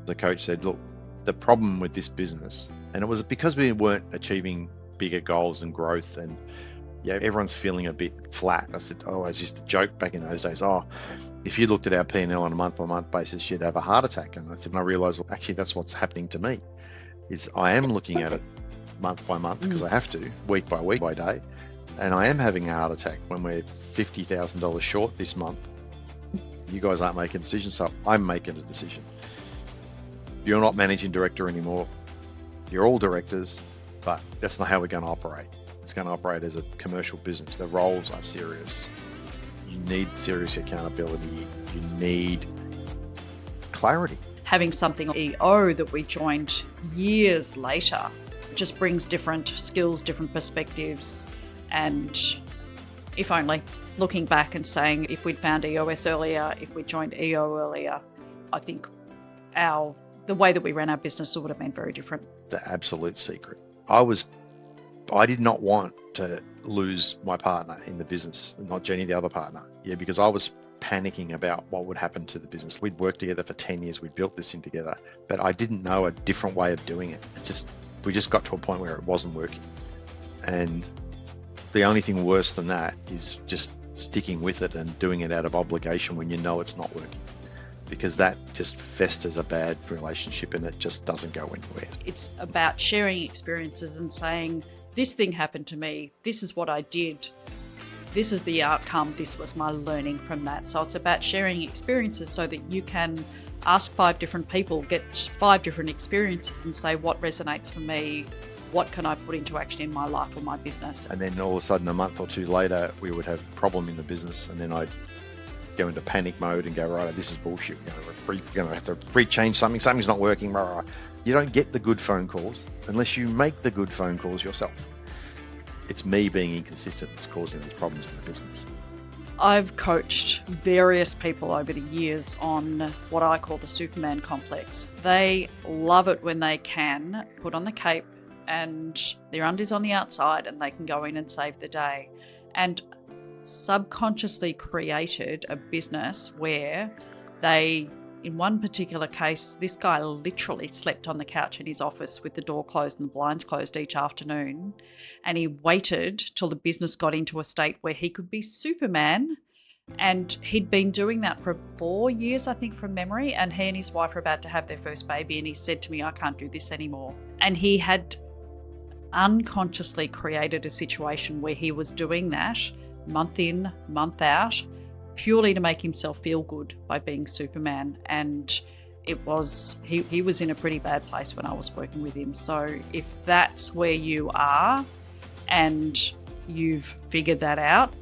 The coach said, look, the problem with this business, and it was because we weren't achieving bigger goals and growth, and everyone's feeling a bit flat. I said, I used to joke back in those days, if you looked at our P&L on a month-by-month basis, you'd have a heart attack. And I said, and I realized, well, actually, that's what's happening to me, is I am looking at it month by month because I have to, week by day, and I am having a heart attack when we're $50,000 short this month. You guys aren't making decisions, so I'm making a decision. You're not managing director anymore. You're all directors, but that's not how we're going to operate. It's going to operate as a commercial business. The roles are serious. You need serious accountability. You need clarity. Having something EO that we joined years later just brings different skills, different perspectives, and if only looking back and saying if we'd found EOS earlier, if we'd joined EO earlier, I think the way that we ran our business would have been very different. The absolute secret. I did not want to lose my partner in the business, not Jeni, the other partner. Because I was panicking about what would happen to the business. We'd worked together for 10 years. We'd built this thing together, but I didn't know a different way of doing it. We just got to a point where it wasn't working. And the only thing worse than that is just sticking with it and doing it out of obligation when you know it's not working, because that just festers a bad relationship and it just doesn't go anywhere. It's about sharing experiences and saying, this thing happened to me, this is what I did, this is the outcome, this was my learning from that. So it's about sharing experiences so that you can ask 5 different people, get 5 different experiences and say what resonates for me, what can I put into action in my life or my business. And then all of a sudden a month or two later we would have a problem in the business, and then I'd go into panic mode and go, right, this is bullshit, we're going to have to rechange something's not working. You don't get the good phone calls unless you make the good phone calls yourself. It's me being inconsistent that's causing these problems in the business. I've coached various people over the years on what I call the Superman complex. They love it when they can put on the cape and their undies on the outside and they can go in and save the day. And subconsciously created a business where they, in one particular case, this guy literally slept on the couch in his office with the door closed and the blinds closed each afternoon, and he waited till the business got into a state where he could be Superman. And he'd been doing that for 4 years, I think, from memory, and he and his wife were about to have their first baby, and he said to me, I can't do this anymore. And he had unconsciously created a situation where he was doing that month in, month out, purely to make himself feel good by being Superman. And it was, he was in a pretty bad place when I was working with him. So if that's where you are and you've figured that out,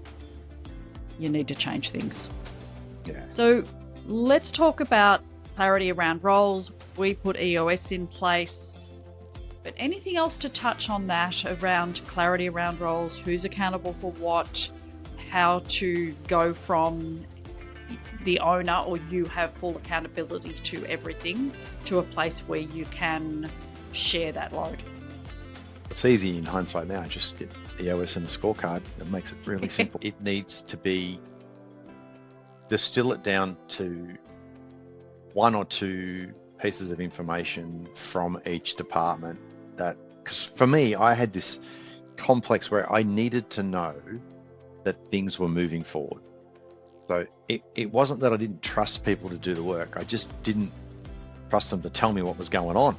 you need to change things. Yeah. So let's talk about clarity around roles. We put EOS in place, but anything else to touch on that around clarity around roles, who's accountable for what, how to go from the owner or you have full accountability to everything to a place where you can share that load? It's easy in hindsight now, just get EOS and a scorecard. It makes it really simple. It needs to be, distill it down to 1 or 2 pieces of information from each department. That, because for me, I had this complex where I needed to know that things were moving forward. So it wasn't that I didn't trust people to do the work. I just didn't trust them to tell me what was going on.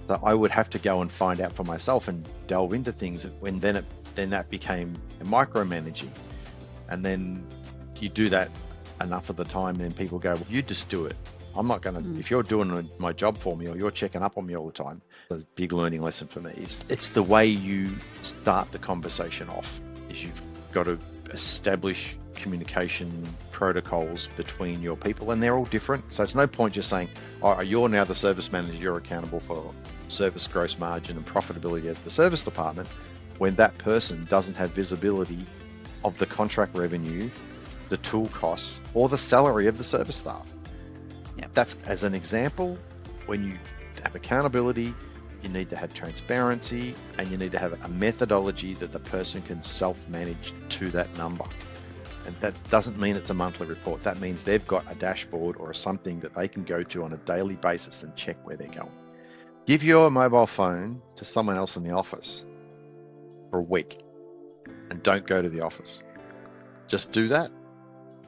So I would have to go and find out for myself and delve into things. When then that became micromanaging. And then you do that enough of the time, then people go, well, you just do it. I'm not going to, if you're doing my job for me or you're checking up on me all the time. The big learning lesson for me is it's the way you start the conversation off. Is you've got to establish communication protocols between your people, and they're all different. So it's no point just saying, oh, you're now the service manager, you're accountable for service gross margin and profitability of the service department, when that person doesn't have visibility of the contract revenue, the tool costs, or the salary of the service staff. Yep. That's, as an example, when you have accountability, you need to have transparency, and you need to have a methodology that the person can self-manage to that number. And that doesn't mean it's a monthly report. That means they've got a dashboard or something that they can go to on a daily basis and check where they're going. Give your mobile phone to someone else in the office for a week and don't go to the office. Just do that.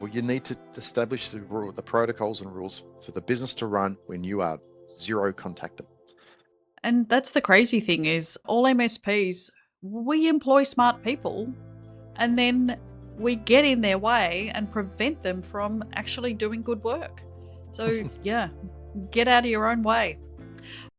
Well, you need to establish the protocols and rules for the business to run when you are zero contactable. And that's the crazy thing is all MSPs, we employ smart people and then we get in their way and prevent them from actually doing good work. So yeah, get out of your own way.